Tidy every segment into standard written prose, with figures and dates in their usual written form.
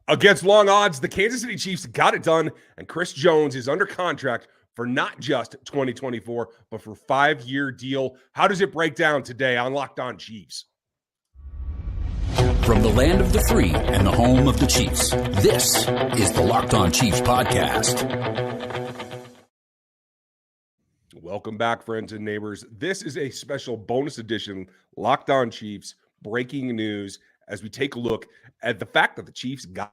Against long odds, the Kansas City Chiefs got it done, and Chris Jones is under contract for not just 2024, but for a 5-year deal. How does it break down today on Locked On Chiefs? From the land of the free and the home of the Chiefs, this is the Locked On Chiefs podcast. Welcome back, friends and neighbors. This is a special bonus edition Locked On Chiefs breaking news as we take a look at the fact that the Chiefs got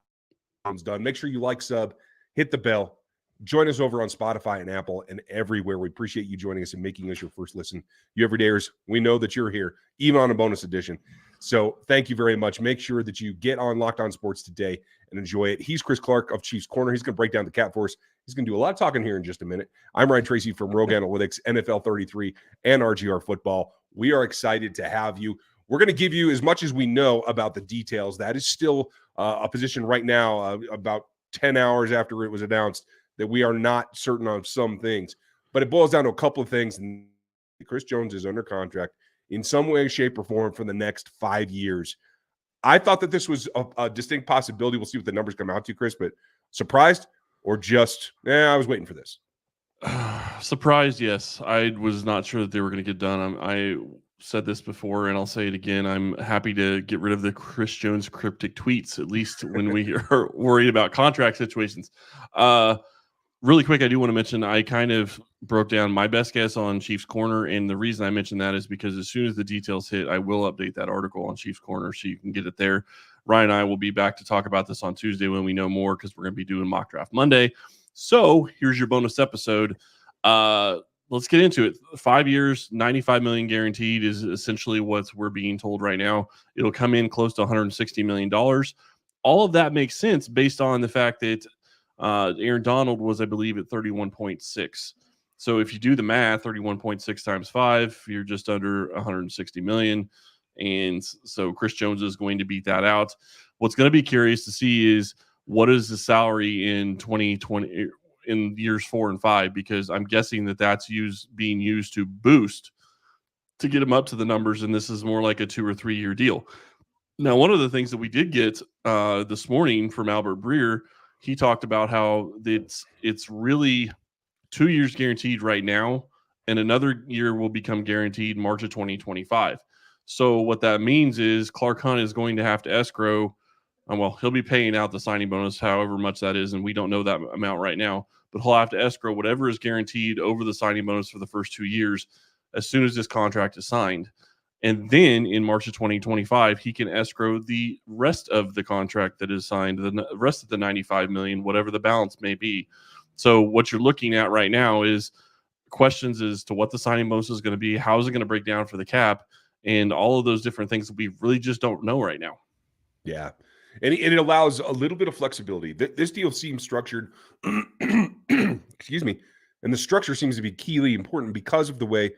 it done. Make sure you like, sub, hit the bell. Join us over on Spotify and Apple and everywhere. We appreciate you joining us and making us your first listen. You everydayers, we know that you're here, even on a bonus edition. So thank you very much. Make sure that you get on Locked On Sports today and enjoy it. He's Chris Clark of Chiefs Corner. He's going to break down the Cat Force. He's going to do a lot of talking here in just a minute. I'm Ryan Tracy from Rogue Analytics, NFL 33, and RGR Football. We are excited to have you. We're going to give you as much as we know about the details. That is still a position right now, about 10 hours after it was announced, that we are not certain on some things. But it boils down to a couple of things. And Chris Jones is under contract in some way, shape, or form for the next 5 years. I thought that this was a distinct possibility. We'll see what the numbers come out to, Chris, but surprised or just, I was waiting for this? Surprised, yes. I was not sure that they were going to get done. I said this before, and I'll say it again. I'm happy to get rid of the Chris Jones cryptic tweets, at least when we are worried about contract situations. Really quick, I do want to mention I kind of broke down my best guess on Chiefs Corner, and the reason I mentioned that is because as soon as the details hit, I will update that article on Chiefs Corner so you can get it there. Ryan and I will be back to talk about this on Tuesday when we know more, because we're going to be doing Mock Draft Monday. So here's your bonus episode. Let's get into it. 5 years, $95 million guaranteed is essentially what we're being told right now. It'll come in close to $160 million. All of that makes sense based on the fact that Aaron Donald was, I believe, at 31.6. So if you do the math, 31.6 times 5, you're just under 160 million. And so Chris Jones is going to beat that out. What's going to be curious to see is what is the salary in 2020 in years 4 and 5, because I'm guessing that that's being used to boost to get him up to the numbers. And this is more like a 2 or 3 year deal. Now, one of the things that we did get this morning from Albert Breer, he talked about how it's really 2 years guaranteed right now, and another year will become guaranteed March of 2025. So what that means is Clark Hunt is going to have to escrow. Well, he'll be paying out the signing bonus, however much that is, and we don't know that amount right now. But he'll have to escrow whatever is guaranteed over the signing bonus for the first 2 years as soon as this contract is signed. And then in March of 2025, he can escrow the rest of the contract that is signed, the rest of the $95 million, whatever the balance may be. So what you're looking at right now is questions as to what the signing bonus is going to be, how is it going to break down for the cap, and all of those different things that we really just don't know right now. Yeah. And it allows a little bit of flexibility. This deal seems structured, excuse me, and the structure seems to be keyly important because of the way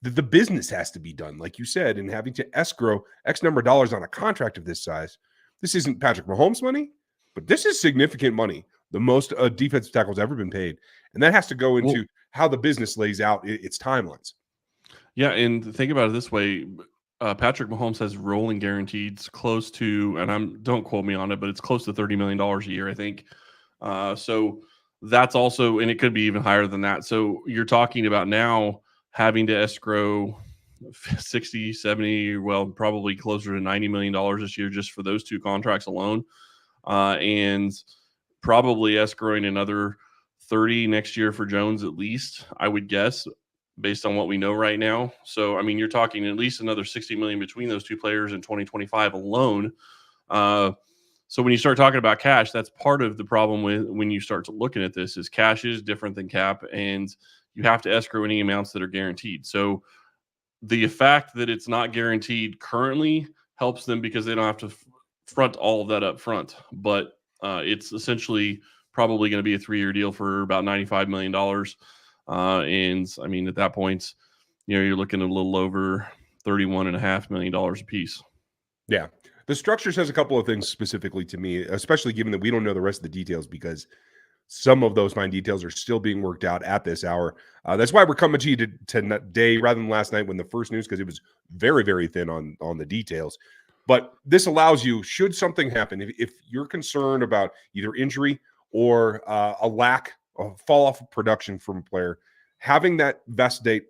that the business has to be done, like you said, and having to escrow X number of dollars on a contract of this size. This isn't Patrick Mahomes money, but this is significant money, the most defensive tackles ever been paid. And that has to go into how the business lays out its timelines. Yeah, and think about it this way. Patrick Mahomes has rolling guarantees close to, and don't quote me on it, but it's close to $30 million a year, I think. So that's also, and it could be even higher than that. So you're talking about now having to escrow 60, 70, well, probably closer to $90 million this year just for those two contracts alone. And probably escrowing another 30 next year for Jones at least, I would guess, based on what we know right now. So, I mean, you're talking at least another 60 million between those two players in 2025 alone. So when you start talking about cash, that's part of the problem with when you start looking at this is cash is different than cap, and you have to escrow any amounts that are guaranteed. So the fact that it's not guaranteed currently helps them because they don't have to front all of that up front. But it's essentially probably going to be a 3-year deal for about $95 million. And I mean, at that point, you're looking at a little over $31.5 million a piece. Yeah. The structure says a couple of things specifically to me, especially given that we don't know the rest of the details because some of those fine details are still being worked out at this hour. That's why we're coming to you today rather than last night when the first news, because it was very, very thin on the details. But this allows you, should something happen, if you're concerned about either injury or a lack of fall off of production from a player, having that vest date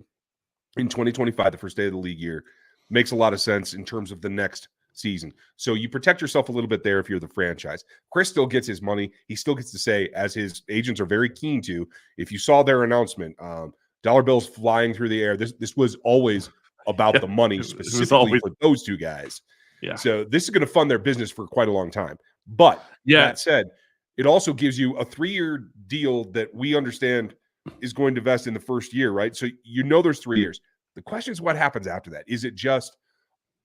in 2025, the first day of the league year, makes a lot of sense in terms of the next season. So you protect yourself a little bit there if you're the franchise. Chris still gets his money. He still gets to say, as his agents are very keen to, if you saw their announcement, dollar bills flying through the air. This was always about the money specifically for those two guys. Yeah. So this is going to fund their business for quite a long time. But that said, it also gives you a 3-year deal that we understand is going to vest in the first year, right? So there's 3 years. The question is what happens after that. Is it just,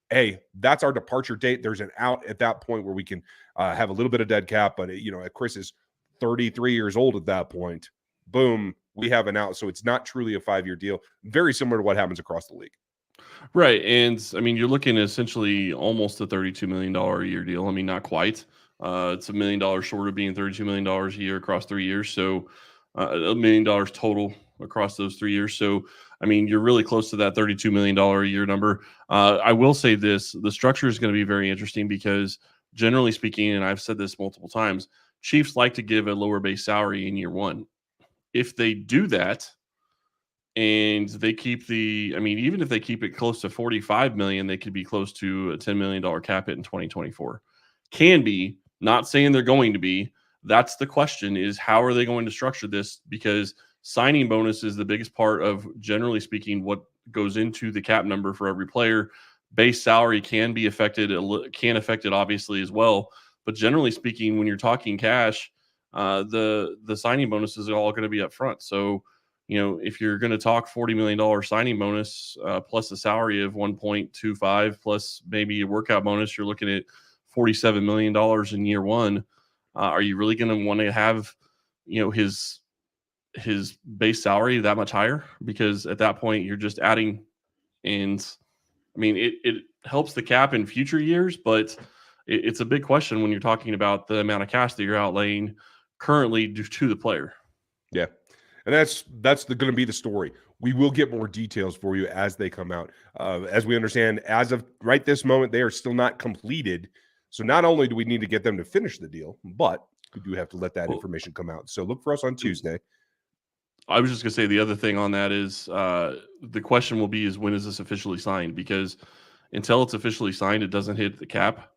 hey, that's our departure date? There's an out at that point where we can have a little bit of dead cap, but Chris is 33 years old at that point. Boom, we have an out. So it's not truly a 5-year deal. Very similar to what happens across the league. Right. And I mean, you're looking at essentially almost a $32 million a year deal. I mean, not quite. It's $1 million short of being $32 million a year across 3 years. So $1 million total across those 3 years. So, I mean, you're really close to that $32 million a year number. I will say this, the structure is going to be very interesting because generally speaking, and I've said this multiple times, Chiefs like to give a lower base salary in year one. If they do that, and they keep even if they keep it close to $45 million, they could be close to a $10 million cap hit in 2024. Can be, not saying they're going to be. That's the question, is how are they going to structure this? Because signing bonus is the biggest part of, generally speaking, what goes into the cap number for every player. Base salary can affect it obviously as well. But generally speaking, when you're talking cash, the signing bonuses are all going to be up front. So, if you're going to talk $40 million signing bonus plus a salary of 1.25 plus maybe a workout bonus, you're looking at $47 million in year one. Are you really going to want to have, his base salary that much higher? Because at that point you're just adding, and I mean, it helps the cap in future years, but it's a big question when you're talking about the amount of cash that you're outlaying currently to the player. Yeah. And that's going to be the story. We will get more details for you as they come out. As we understand, as of right this moment, they are still not completed. So not only do we need to get them to finish the deal, but we do have to let that information come out. So look for us on Tuesday. I was just going to say the other thing on that is the question will be is when is this officially signed? Because until it's officially signed, it doesn't hit the cap.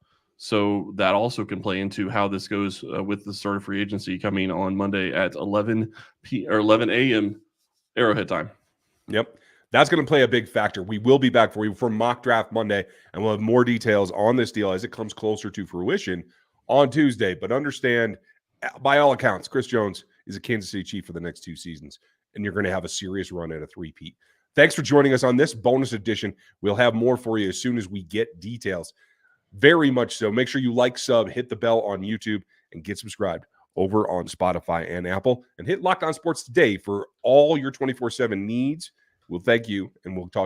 So that also can play into how this goes with the start of free agency coming on Monday at 11 a.m. Arrowhead time. Yep. That's going to play a big factor. We will be back for you for Mock Draft Monday, and we'll have more details on this deal as it comes closer to fruition on Tuesday. But understand, by all accounts, Chris Jones is a Kansas City Chief for the next 2 seasons, and you're going to have a serious run at a three-peat. Thanks for joining us on this bonus edition. We'll have more for you as soon as we get details. Very much so. Make sure you like, sub, hit the bell on YouTube, and get subscribed over on Spotify and Apple. And hit Locked On Sports today for all your 24/7 needs. We'll thank you, and we'll talk.